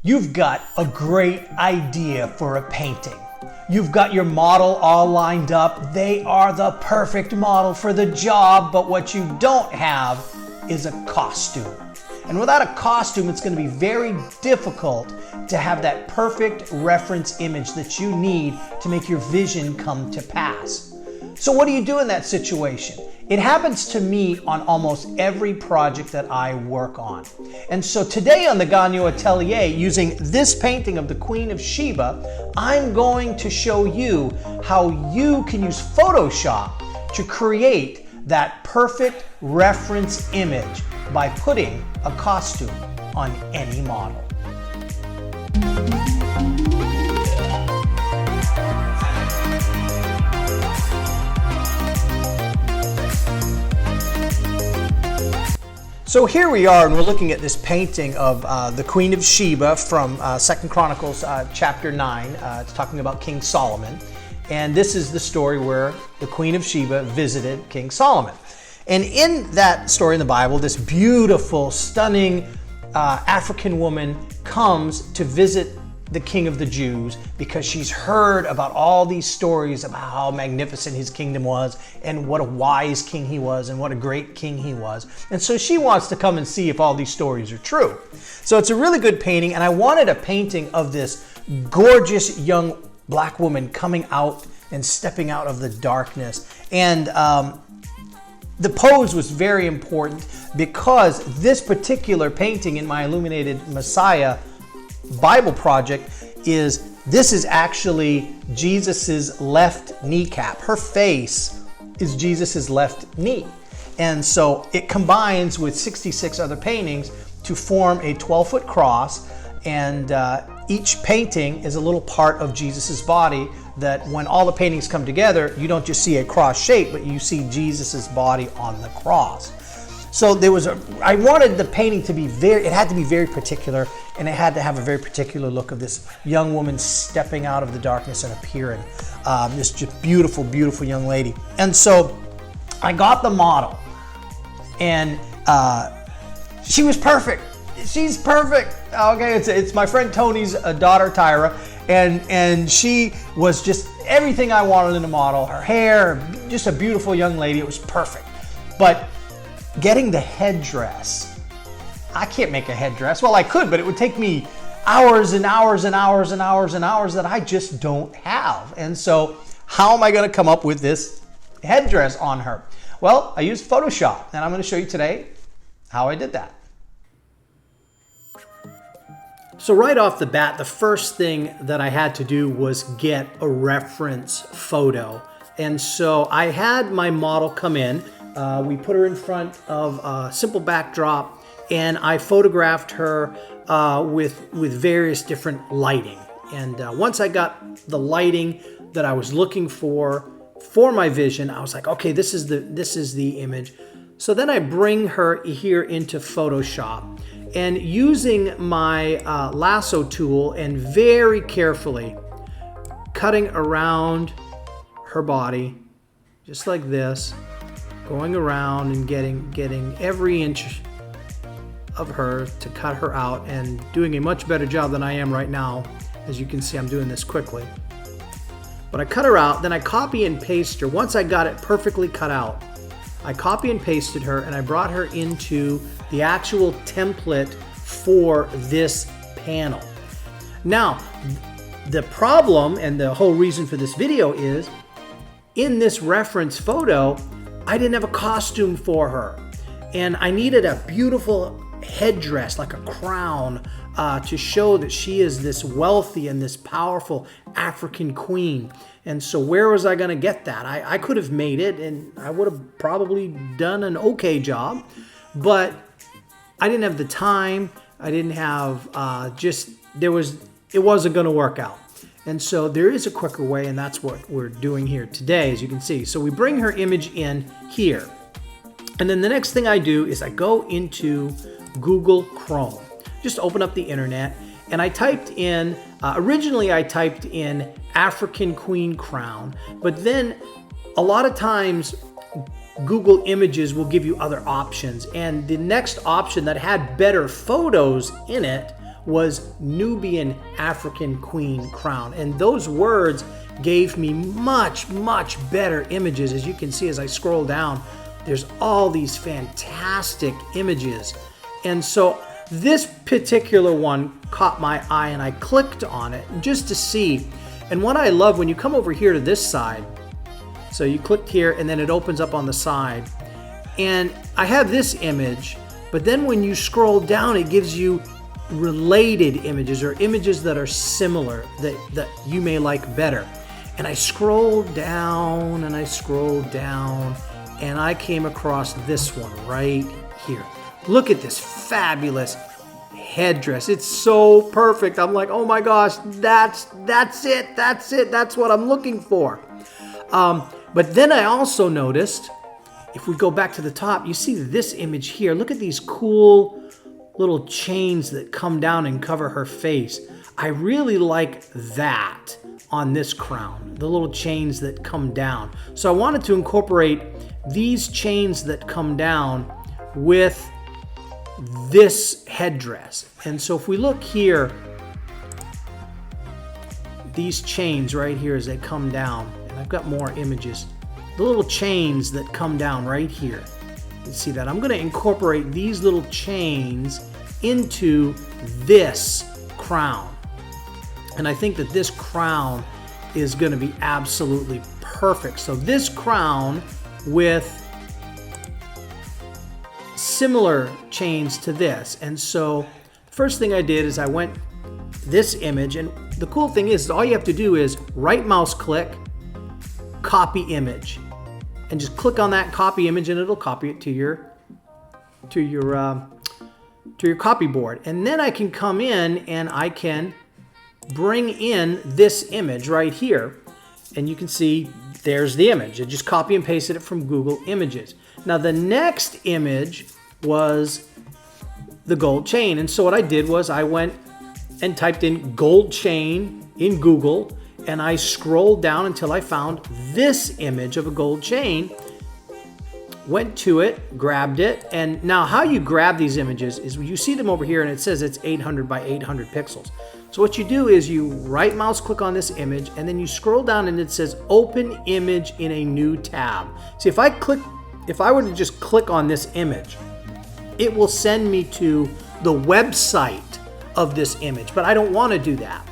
You've got a great idea for a painting. You've got your model all lined up. They are the perfect model for the job, but what you don't have is a costume. And without a costume, it's going to be very difficult to have that perfect reference image that you need to make your vision come to pass. So what do you do in that situation? It happens to me on almost every project that I work on. And so today on the Gagnon Atelier, using this painting of the Queen of Sheba, I'm going to show you how you can use Photoshop to create that perfect reference image by putting a costume on any model. So here we are, and we're looking at this painting of the Queen of Sheba from 2 Chronicles chapter 9. It's talking about King Solomon. And this is the story where the Queen of Sheba visited King Solomon. And in that story in the Bible, this beautiful, stunning African woman comes to visit the King of the Jews because she's heard about all these stories about how magnificent his kingdom was and what a wise king he was and what a great king he was. And so she wants to come and see if all these stories are true. So it's a really good painting, and I wanted a painting of this gorgeous young black woman coming out and stepping out of the darkness. And the pose was very important because this particular painting in my Illuminated Messiah Bible project this is actually Jesus's left kneecap. Her face is Jesus's left knee. And so it combines with 66 other paintings to form a 12-foot cross, and each painting is a little part of Jesus's body that when all the paintings come together, you don't just see a cross shape, but you see Jesus's body on the cross. So I wanted the painting to be it had to be very particular, and it had to have a very particular look of this young woman stepping out of the darkness and appearing. This just beautiful, beautiful young lady. And so I got the model, and she was perfect. She's perfect. Okay, it's my friend Tony's daughter, Tyra, and she was just everything I wanted in a model. Her hair, just a beautiful young lady. It was perfect. But getting the headdress, I can't make a headdress. Well, I could, but it would take me hours and hours and hours and hours and hours that I just don't have. And so how am I going to come up with this headdress on her? Well, I used Photoshop, and I'm going to show you today how I did that. So right off the bat, the first thing that I had to do was get a reference photo. And so I had my model come in. We put her in front of a simple backdrop, and I photographed her with various different lighting. And once I got the lighting that I was looking for my vision, I was like, okay, this is the image. So then I bring her here into Photoshop, and using my lasso tool and very carefully cutting around her body, just like this, going around and getting every inch of her to cut her out, and doing a much better job than I am right now. As you can see, I'm doing this quickly. But I cut her out, then I copy and paste her. Once I got it perfectly cut out, I copy and pasted her, and I brought her into the actual template for this panel. Now, the problem and the whole reason for this video is, in this reference photo, I didn't have a costume for her, and I needed a beautiful headdress, like a crown, to show that she is this wealthy and this powerful African queen. And so where was I going to get that? I could have made it, and I would have probably done an okay job, but I didn't have the time. I didn't have it wasn't going to work out. And so there is a quicker way, and that's what we're doing here today, as you can see. So we bring her image in here. And then the next thing I do is I go into Google Chrome. Just open up the internet, and I typed in, originally I typed in African Queen Crown, but then a lot of times Google Images will give you other options. And the next option that had better photos in it was Nubian African Queen crown. And those words gave me much, much better images. As you can see, as I scroll down, there's all these fantastic images. And so this particular one caught my eye and I clicked on it just to see. And what I love, when you come over here to this side, so you clicked here and then it opens up on the side. And I have this image, but then when you scroll down, it gives you related images or images that are similar that you may like better. And I scrolled down and I scrolled down and I came across this one right here. Look at this fabulous headdress. It's so perfect. I'm like, oh my gosh, that's it. That's what I'm looking for. But then I also noticed, if we go back to the top, you see this image here. Look at these cool little chains that come down and cover her face. I really like that on this crown, the little chains that come down. So I wanted to incorporate these chains that come down with this headdress. And so if we look here, these chains right here as they come down, and I've got more images, the little chains that come down right here. You see that? I'm going to incorporate these little chains into this crown. And I think that this crown is going to be absolutely perfect. So this crown with similar chains to this. And so first thing I did is I went this image, and the cool thing is all you have to do is right mouse click, copy image, and just click on that copy image and it'll copy it to your copy board. And then I can come in and I can bring in this image right here, and you can see there's the image. I just copy and pasted it from Google Images. Now the next image was the gold chain, and so what I did was I went and typed in gold chain in Google, and I scrolled down until I found this image of a gold chain, went to it, grabbed it. And now how you grab these images is you see them over here and it says it's 800 by 800 pixels. So what you do is you right mouse click on this image and then you scroll down and it says open image in a new tab. See, if I were to just click on this image, it will send me to the website of this image, but I don't want to do that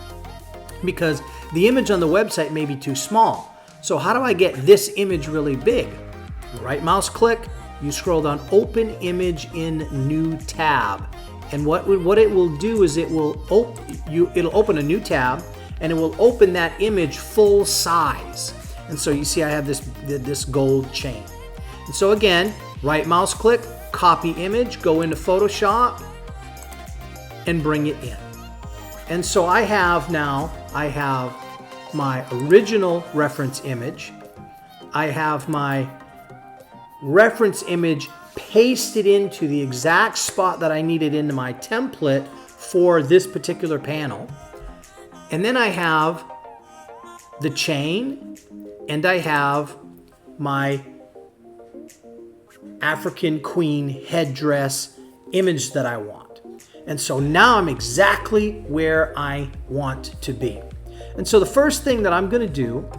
because the image on the website may be too small. So how do I get this image really big? Right mouse click, you scroll down, open image in new tab. And what it will do is it'll open a new tab and it will open that image full size. And so you see I have this gold chain. And so again, right mouse click, copy image, go into Photoshop and bring it in. And so I have my original reference image. I have my reference image pasted into the exact spot that I needed into my template for this particular panel. And then I have the chain and I have my African Queen headdress image that I want. And so now I'm exactly where I want to be. And so the first thing that I'm going to do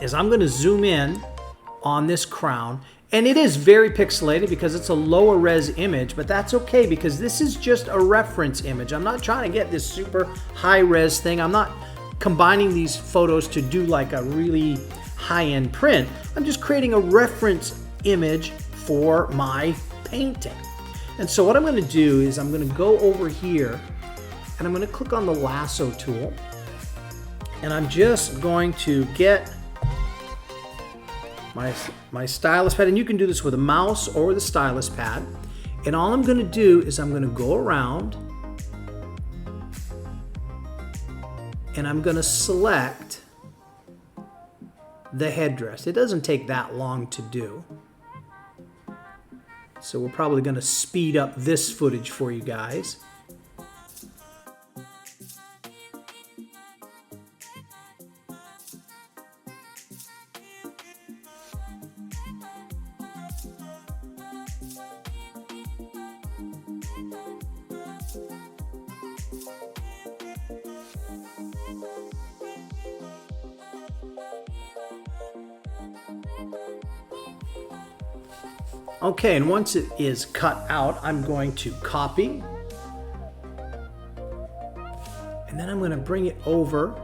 is I'm going to zoom in on this crown. And it is very pixelated because it's a lower res image, but that's okay because this is just a reference image. I'm not trying to get this super high res thing. I'm not combining these photos to do like a really high-end print. I'm just creating a reference image for my painting. And so what I'm going to do is I'm going to go over here and I'm going to click on the lasso tool and I'm just going to get my stylus pad, and you can do this with a mouse or with a stylus pad. And all I'm going to do is I'm going to go around and I'm going to select the headdress. It doesn't take that long to do. So we're probably going to speed up this footage for you guys. Okay, and once it is cut out, I'm going to copy. And then I'm going to bring it over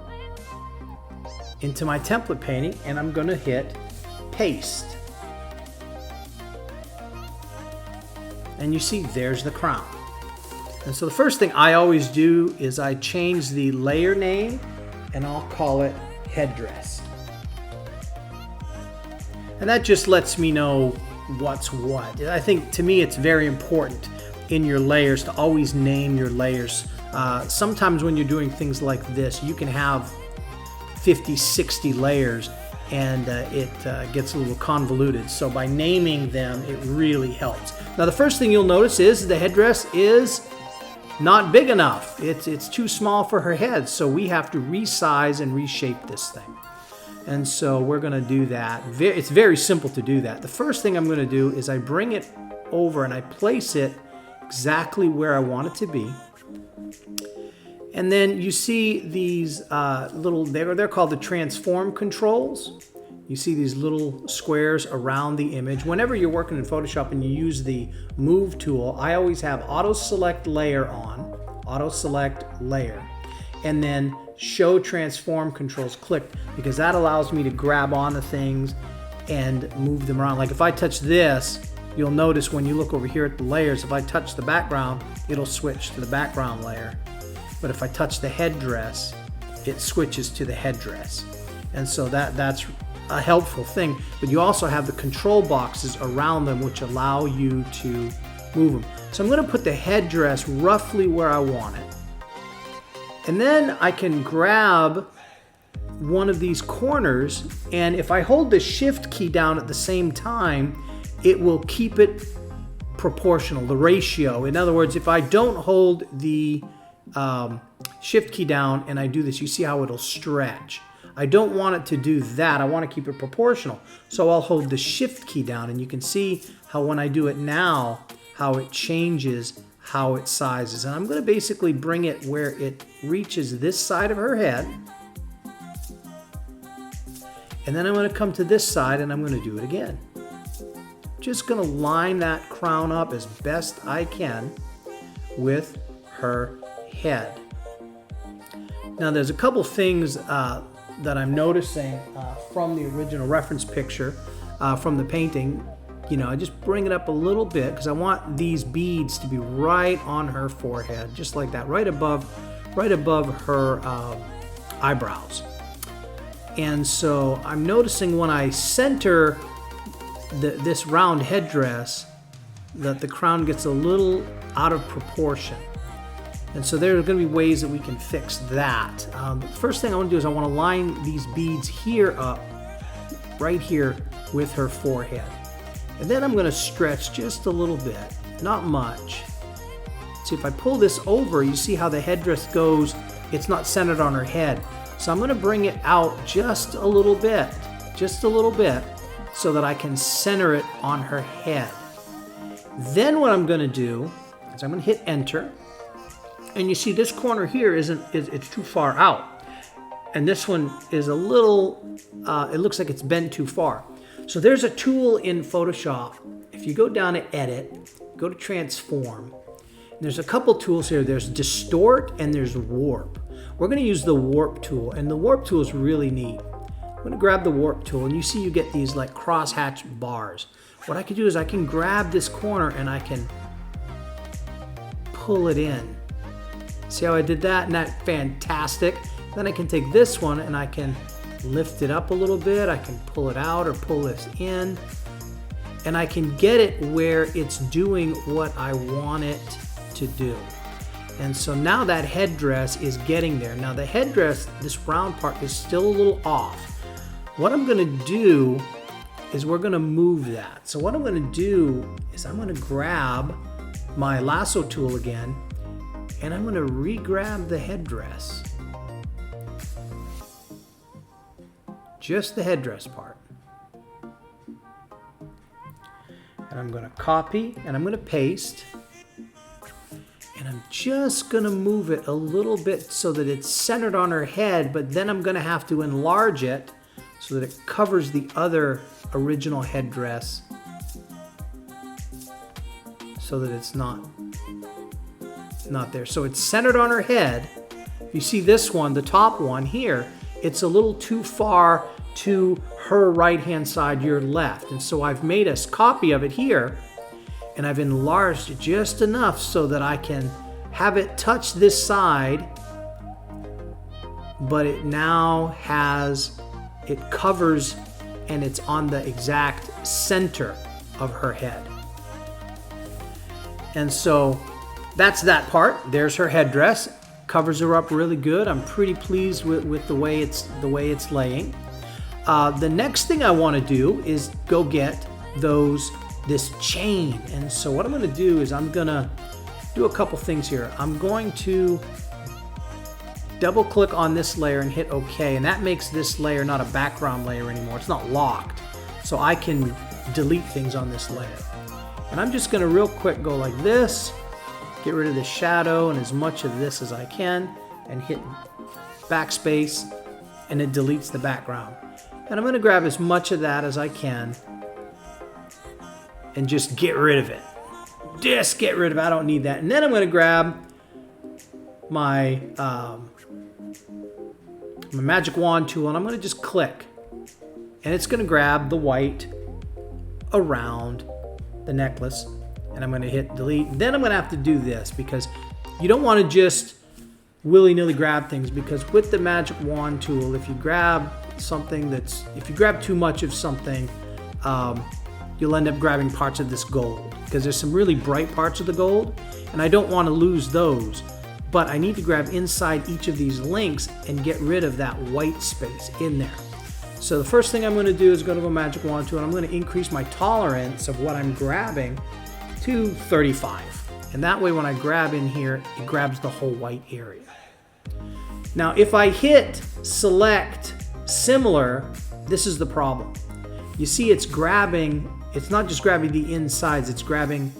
into my template painting, and I'm going to hit paste. And you see, there's the crown. And so the first thing I always do is I change the layer name, and I'll call it headdress. And that just lets me know what's what. I think, to me, it's very important in your layers to always name your layers. Sometimes when you're doing things like this, you can have 50, 60 layers, and it gets a little convoluted. So by naming them, it really helps. Now the first thing you'll notice is the headdress is not big enough. It's too small for her head, so we have to resize and reshape this thing. And so we're going to do that. It's very simple to do that. The first thing I'm going to do is I bring it over and I place it exactly where I want it to be. And then you see these they're called the transform controls. You see these little squares around the image. Whenever you're working in Photoshop and you use the move tool, I always have auto select layer on, auto select layer, and then show transform controls clicked, because that allows me to grab onto things and move them around. Like if I touch this, you'll notice when you look over here at the layers, if I touch the background, it'll switch to the background layer. But if I touch the headdress, it switches to the headdress. And so that's a helpful thing. But you also have the control boxes around them which allow you to move them. So I'm going to put the headdress roughly where I want it. And then I can grab one of these corners, and if I hold the shift key down at the same time, it will keep it proportional, the ratio. In other words, if I don't hold the shift key down and I do this, you see how it'll stretch. I don't want it to do that. I want to keep it proportional. So I'll hold the shift key down, and you can see how when I do it now, how it changes how it sizes. And I'm going to basically bring it where it reaches this side of her head. And then I'm going to come to this side and I'm going to do it again. Just going to line that crown up as best I can with her head. Now there's a couple things that I'm noticing from the original reference picture from the painting. You know, I just bring it up a little bit because I want these beads to be right on her forehead, just like that, right above her eyebrows. And so I'm noticing when I center this round headdress that the crown gets a little out of proportion. And so there are going to be ways that we can fix that. The first thing I want to do is I want to line these beads here up, right here with her forehead. And then I'm going to stretch just a little bit, not much. See, if I pull this over, you see how the headdress goes, it's not centered on her head. So I'm going to bring it out just a little bit, so that I can center it on her head. Then what I'm going to do is I'm going to hit enter. And you see this corner here it's too far out. And this one is a little, it looks like it's bent too far. So there's a tool in Photoshop. If you go down to edit, go to transform. There's a couple tools here. There's distort and there's warp. We're going to use the warp tool, and the warp tool is really neat. I'm going to grab the warp tool, and you see you get these like crosshatch bars. What I can do is I can grab this corner and I can pull it in. See how I did that? Isn't that fantastic? Then I can take this one and I can lift it up a little bit. I can pull it out or pull this in, and I can get it where it's doing what I want it to do. And so now that headdress is getting there. Now the headdress, this round part, is still a little off. What I'm going to do is we're going to move that. So what I'm going to do is I'm going to grab my lasso tool again, and I'm going to re-grab the headdress. Just the headdress part. And I'm going to copy and I'm going to paste. And I'm just going to move it a little bit so that it's centered on her head, but then I'm going to have to enlarge it so that it covers the other original headdress so that it's not there. So it's centered on her head. You see this one, the top one here, it's a little too far to her right-hand side, your left. And so I've made a copy of it here, and I've enlarged it just enough so that I can have it touch this side, but it now it covers and it's on the exact center of her head. And so that's that part. There's her headdress. Covers her up really good. I'm pretty pleased with the way it's laying. The next thing I want to do is go get this chain. And so what I'm going to do is I'm going to do a couple things here. I'm going to double click on this layer and hit OK, and that makes this layer not a background layer anymore. It's not locked, so I can delete things on this layer. And I'm just going to real quick go like this, get rid of the shadow and as much of this as I can, and hit backspace, and it deletes the background. And I'm going to grab as much of that as I can and just get rid of it. Just get rid of it. I don't need that. And then I'm going to grab my my magic wand tool, and I'm going to just click, and it's going to grab the white around the necklace, and I'm going to hit delete. Then I'm going to have to do this, because you don't want to just willy-nilly grab things, because with the magic wand tool, if you grab something if you grab too much of something, you'll end up grabbing parts of this gold, because there's some really bright parts of the gold, and I don't want to lose those. But I need to grab inside each of these links and get rid of that white space in there. So the first thing I'm going to do is go to a magic wand tool, and I'm going to increase my tolerance of what I'm grabbing to 35. And that way when I grab in here, it grabs the whole white area. Now if I hit select similar, this is the problem. You see it's not just grabbing the insides, it's grabbing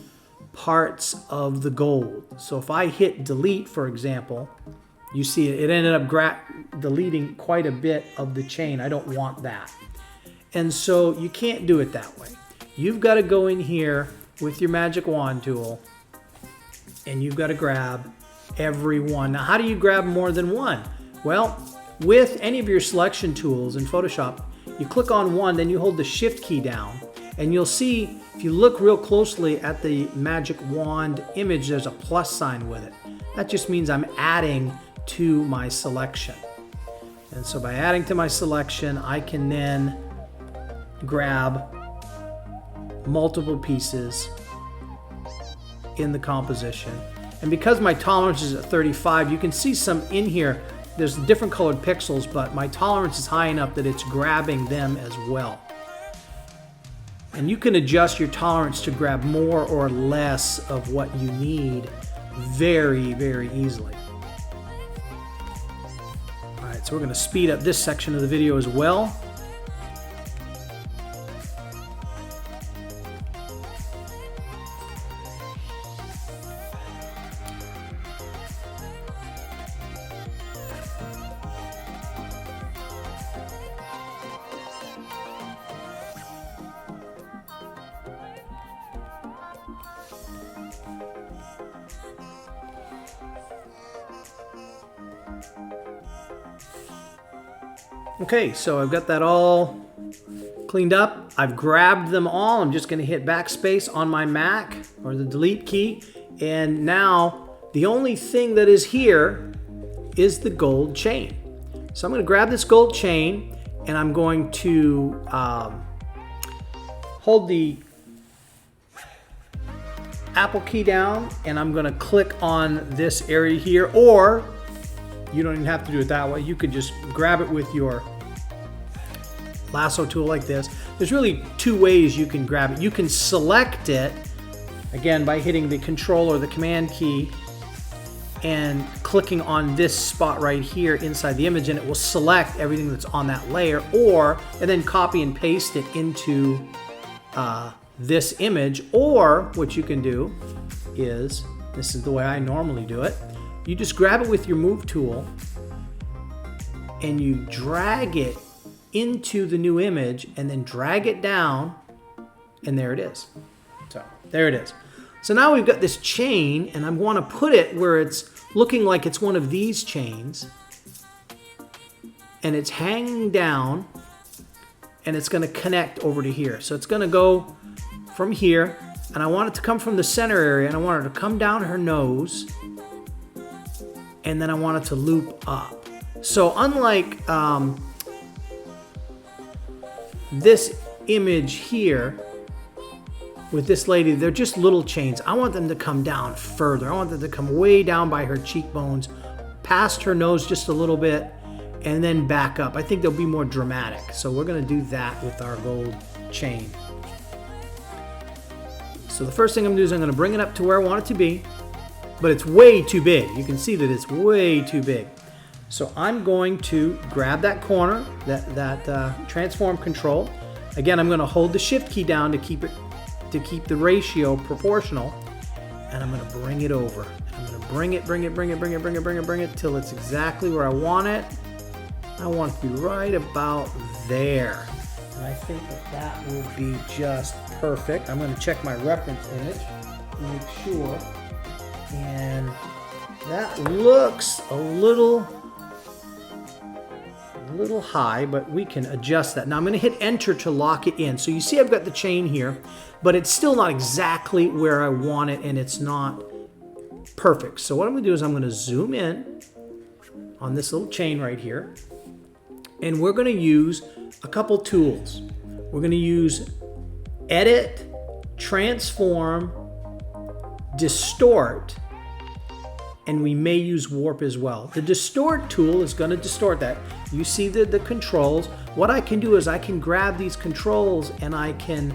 parts of the gold. So if I hit delete, for example, you see it ended up deleting quite a bit of the chain. I don't want that. And so you can't do it that way. You've got to go in here with your magic wand tool, and you've got to grab every one. Now, how do you grab more than one? Well, with any of your selection tools in Photoshop, you click on one, then you hold the shift key down, and you'll see, if you look real closely at the magic wand image, there's a plus sign with it. That just means I'm adding to my selection. And so by adding to my selection, I can then grab multiple pieces in the composition. And because my tolerance is at 35, you can see some in here. There's different colored pixels, but my tolerance is high enough that it's grabbing them as well. And you can adjust your tolerance to grab more or less of what you need very, very easily. All right, so we're going to speed up this section of the video as well. Okay, so I've got that all cleaned up. I've grabbed them all. I'm just going to hit backspace on my Mac, or the delete key. And now the only thing that is here is the gold chain. So I'm going to grab this gold chain, and I'm going to hold the Apple key down, and I'm going to click on this area here, or you don't even have to do it that way. You could just grab it with your lasso tool like this. There's really two ways you can grab it. You can select it, again, by hitting the Control or the Command key and clicking on this spot right here inside the image, and it will select everything that's on that layer, and then copy and paste it into this image. Or what you can do is, this is the way I normally do it, you just grab it with your Move tool and you drag it into the new image, and then drag it down, and there it is. So there it is. So now we've got this chain, and I want to put it where it's looking like it's one of these chains. And it's hanging down, and it's going to connect over to here. So it's going to go from here, and I want it to come from the center area, and I want it to come down her nose, and then I want it to loop up. So unlike this image here with this lady, they're just little chains. I want them to come down further. I want them to come way down by her cheekbones, past her nose just a little bit, and then back up. I think they'll be more dramatic. So we're going to do that with our gold chain. So the first thing I'm going to do is I'm going to bring it up to where I want it to be, but it's way too big. You can see that it's way too big. So I'm going to grab that corner, that transform control. Again, I'm going to hold the shift key down to keep the ratio proportional, and I'm going to bring it over. I'm going to bring it till it's exactly where I want it. I want it to be right about there. And I think that will be just perfect. I'm going to check my reference image to make sure. And that looks a little high, but we can adjust that. Now I'm going to hit enter to lock it in. So you see I've got the chain here, but it's still not exactly where I want it, and it's not perfect. So what I'm going to do is I'm going to zoom in on this little chain right here, and we're going to use a couple tools. We're going to use edit, transform, distort, and we may use warp as well. The distort tool is going to distort that. You see the controls. What I can do is I can grab these controls and I can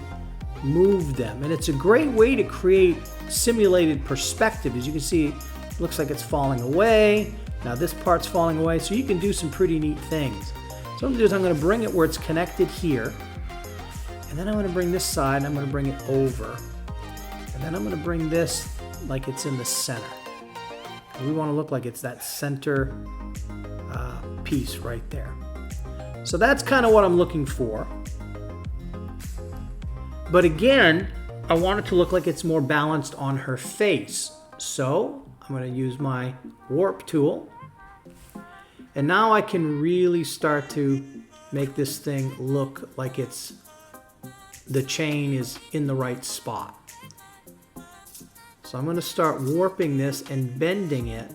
move them. And it's a great way to create simulated perspective. As you can see, it looks like it's falling away. Now this part's falling away, so you can do some pretty neat things. So what I'm going to do is I'm going to bring it where it's connected here. And then I'm going to bring this side and I'm going to bring it over. And then I'm going to bring this like it's in the center. We want to look like it's that center piece right there. So that's kind of what I'm looking for. But again, I want it to look like it's more balanced on her face. So I'm going to use my warp tool. And now I can really start to make this thing look like the chain is in the right spot. So I'm going to start warping this and bending it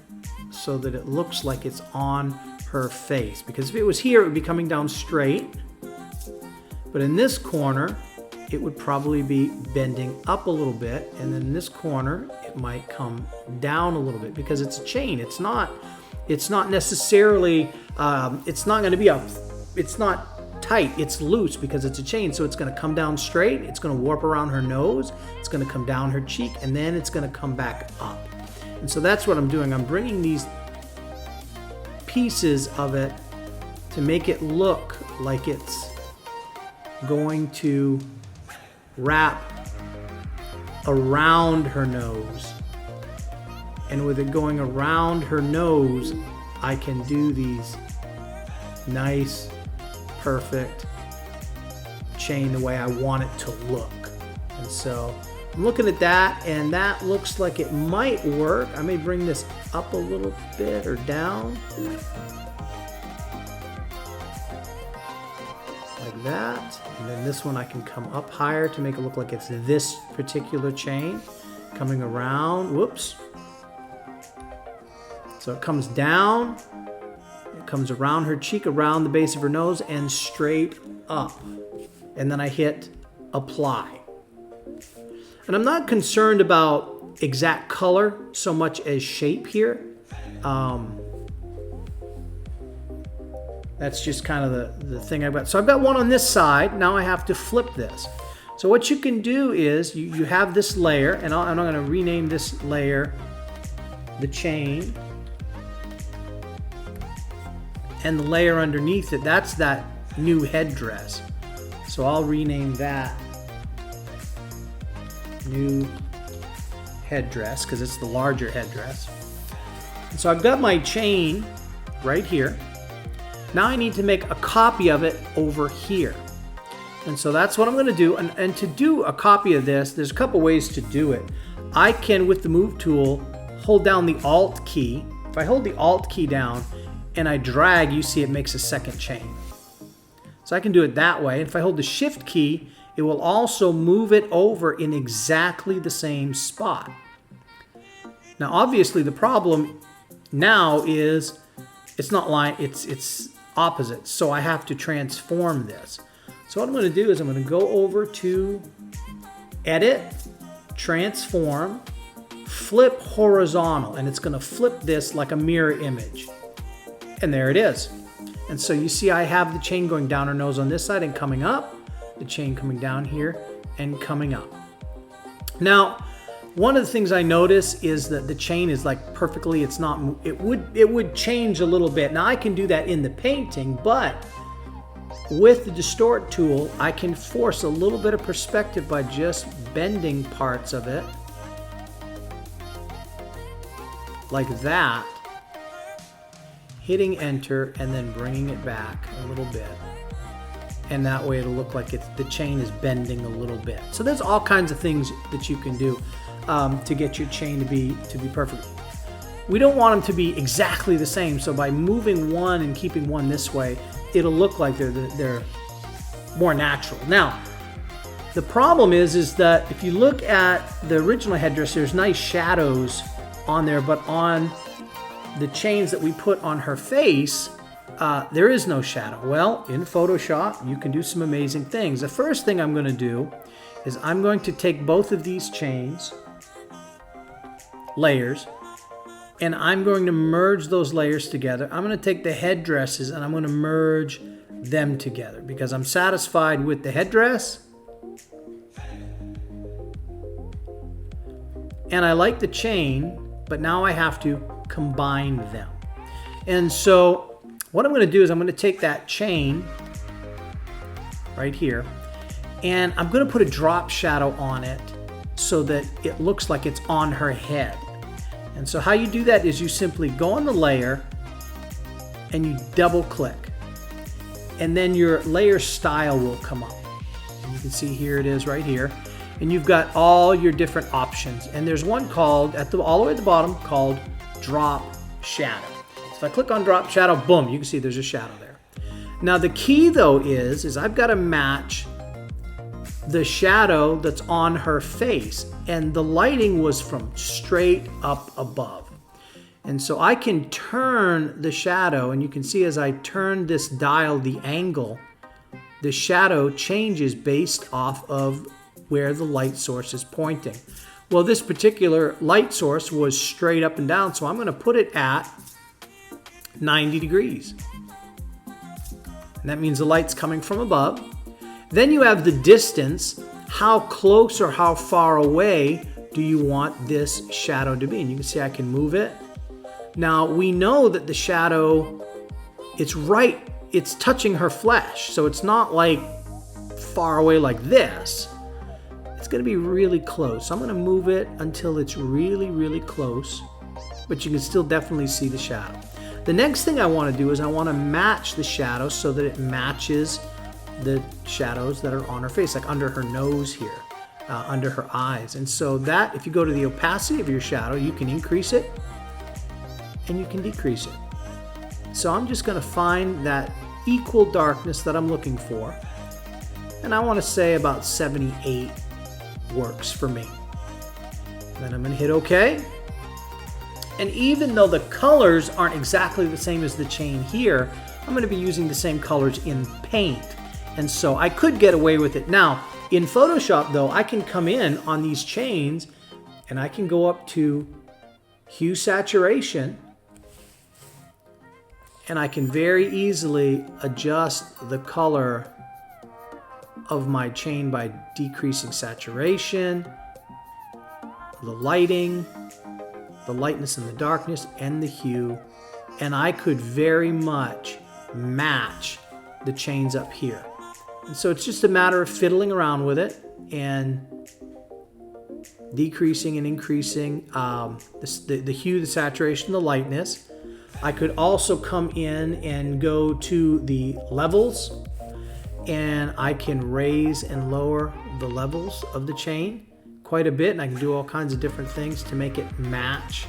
so that it looks like it's on her face. Because if it was here, it would be coming down straight. But in this corner, it would probably be bending up a little bit. And then in this corner, it might come down a little bit because it's a chain. It's not necessarily, it's not going to be it's not tight, it's loose because it's a chain. So it's going to come down straight, it's going to warp around her nose, it's going to come down her cheek, and then it's going to come back up. And so that's what I'm doing. I'm bringing these pieces of it to make it look like it's going to wrap around her nose. And with it going around her nose, I can do these nice, perfect chain the way I want it to look. And so I'm looking at that, and that looks like it might work. I may bring this up a little bit or down. Like that. And then this one I can come up higher to make it look like it's this particular chain. Coming around, whoops. So it comes down, it comes around her cheek, around the base of her nose, and straight up. And then I hit apply. And I'm not concerned about exact color so much as shape here. That's just kind of the thing I've got. So I've got one on this side. Now I have to flip this. So what you can do is you have this layer, and I'm going to rename this layer the chain. And the layer underneath it, that's that new headdress. So I'll rename that new headdress because it's the larger headdress. And so I've got my chain right here. Now I need to make a copy of it over here. And so that's what I'm going to do. And to do a copy of this, there's a couple ways to do it. I can, with the move tool, hold down the Alt key. If I hold the Alt key down and I drag, you see it makes a second chain. So I can do it that way. And if I hold the Shift key, it will also move it over in exactly the same spot. Now, obviously, the problem now is it's not line, it's opposite. So I have to transform this. So what I'm going to do is I'm going to go over to Edit, Transform, Flip Horizontal, and it's going to flip this like a mirror image. And there it is. And so you see I have the chain going down her nose on this side and coming up, the chain coming down here and coming up. Now, one of the things I notice is that the chain is like perfectly, it would change a little bit. Now I can do that in the painting, but with the distort tool, I can force a little bit of perspective by just bending parts of it like that, hitting enter and then bringing it back a little bit. And that way it'll look like the chain is bending a little bit. So there's all kinds of things that you can do to get your chain to be perfect. We don't want them to be exactly the same, so by moving one and keeping one this way, it'll look like they're more natural. Now, the problem is that if you look at the original headdress, there's nice shadows on there, but on the chains that we put on her face, there is no shadow. Well, in Photoshop, you can do some amazing things. The first thing I'm going to do is I'm going to take both of these chains, layers, and I'm going to merge those layers together. I'm going to take the headdresses and I'm going to merge them together because I'm satisfied with the headdress. And I like the chain, but now I have to combine them. And so what I'm going to do is I'm going to take that chain right here and I'm going to put a drop shadow on it so that it looks like it's on her head. And so how you do that is you simply go on the layer and you double click. And then your layer style will come up. And you can see here it is right here. And you've got all your different options. And there's one called, all the way at the bottom, called Drop Shadow. So if I click on Drop Shadow, boom, you can see there's a shadow there. Now the key though is I've got to match the shadow that's on her face, and the lighting was from straight up above. And so I can turn the shadow, and you can see as I turn this dial, the angle, the shadow changes based off of where the light source is pointing. Well, this particular light source was straight up and down, so I'm going to put it at 90 degrees. And that means the light's coming from above. Then you have the distance. How close or how far away do you want this shadow to be? And you can see I can move it. Now we know that the shadow, it's touching her flesh. So it's not like far away like this. It's going to be really close. So I'm going to move it until it's really, really close. But you can still definitely see the shadow. The next thing I want to do is I want to match the shadow so that it matches the shadows that are on her face, like under her nose here, under her eyes. And so that, if you go to the opacity of your shadow, you can increase it and you can decrease it. So I'm just going to find that equal darkness that I'm looking for. And I want to say about 78 works for me. Then I'm going to hit OK. And even though the colors aren't exactly the same as the chain here, I'm going to be using the same colors in paint. And so I could get away with it. Now, in Photoshop, though, I can come in on these chains and I can go up to Hue Saturation. And I can very easily adjust the color of my chain by decreasing saturation, the lighting, the lightness and the darkness, and the hue. And I could very much match the chains up here. And so it's just a matter of fiddling around with it and decreasing and increasing the hue, the saturation, the lightness. I could also come in and go to the levels, and I can raise and lower the levels of the chain quite a bit, and I can do all kinds of different things to make it match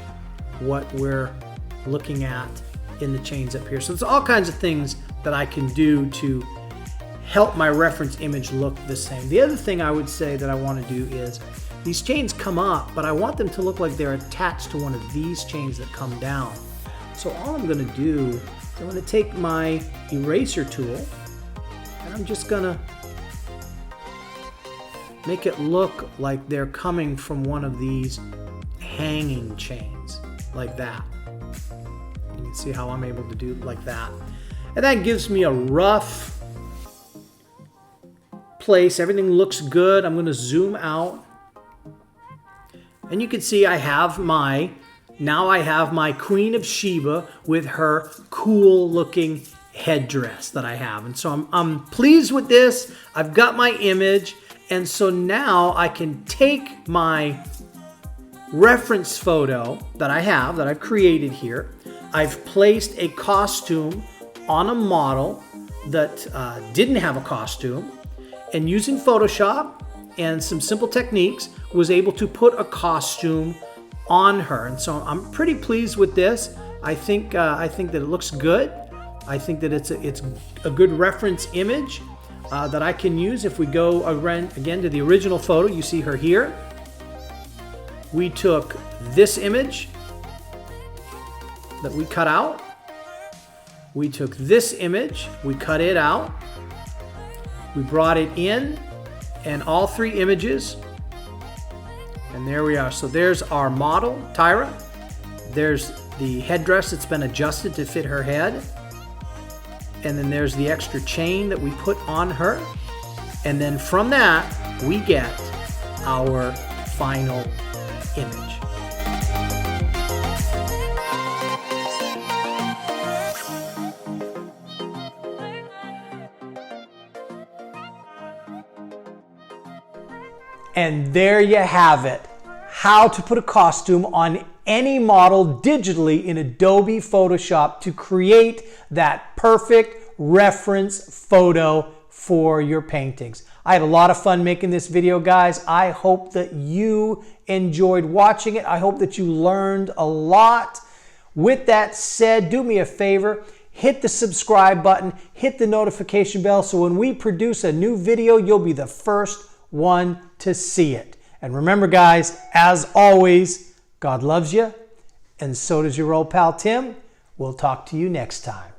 what we're looking at in the chains up here. So there's all kinds of things that I can do to help my reference image look the same. The other thing I would say that I want to do is these chains come up, but I want them to look like they're attached to one of these chains that come down. So all I'm going to do is I'm going to take my eraser tool and I'm just going to make it look like they're coming from one of these hanging chains, like that. You can see how I'm able to do it like that. And that gives me a rough place. Everything looks good. I'm going to zoom out. And you can see I have my Queen of Sheba with her cool looking headdress that I have. And so I'm pleased with this. I've got my image. And so now I can take my reference photo that I have, that I've created here. I've placed a costume on a model that didn't have a costume. And using Photoshop and some simple techniques, was able to put a costume on her. And so I'm pretty pleased with this. I think that it looks good. I think that it's a good reference image that I can use. If we go again to the original photo, you see her here. We took this image that we cut out. We took this image, we cut it out. We brought it in, and all three images, and there we are. So there's our model, Tyra. There's the headdress that's been adjusted to fit her head. And then there's the extra chain that we put on her. And then from that, we get our final image. And there you have it. How to put a costume on any model digitally in Adobe Photoshop to create that perfect reference photo for your paintings. I had a lot of fun making this video, guys. I hope that you enjoyed watching it. I hope that you learned a lot. With that said, do me a favor. Hit the subscribe button. Hit the notification bell so when we produce a new video, you'll be the first one to see it. And remember, guys, as always, God loves you, and so does your old pal Tim. We'll talk to you next time.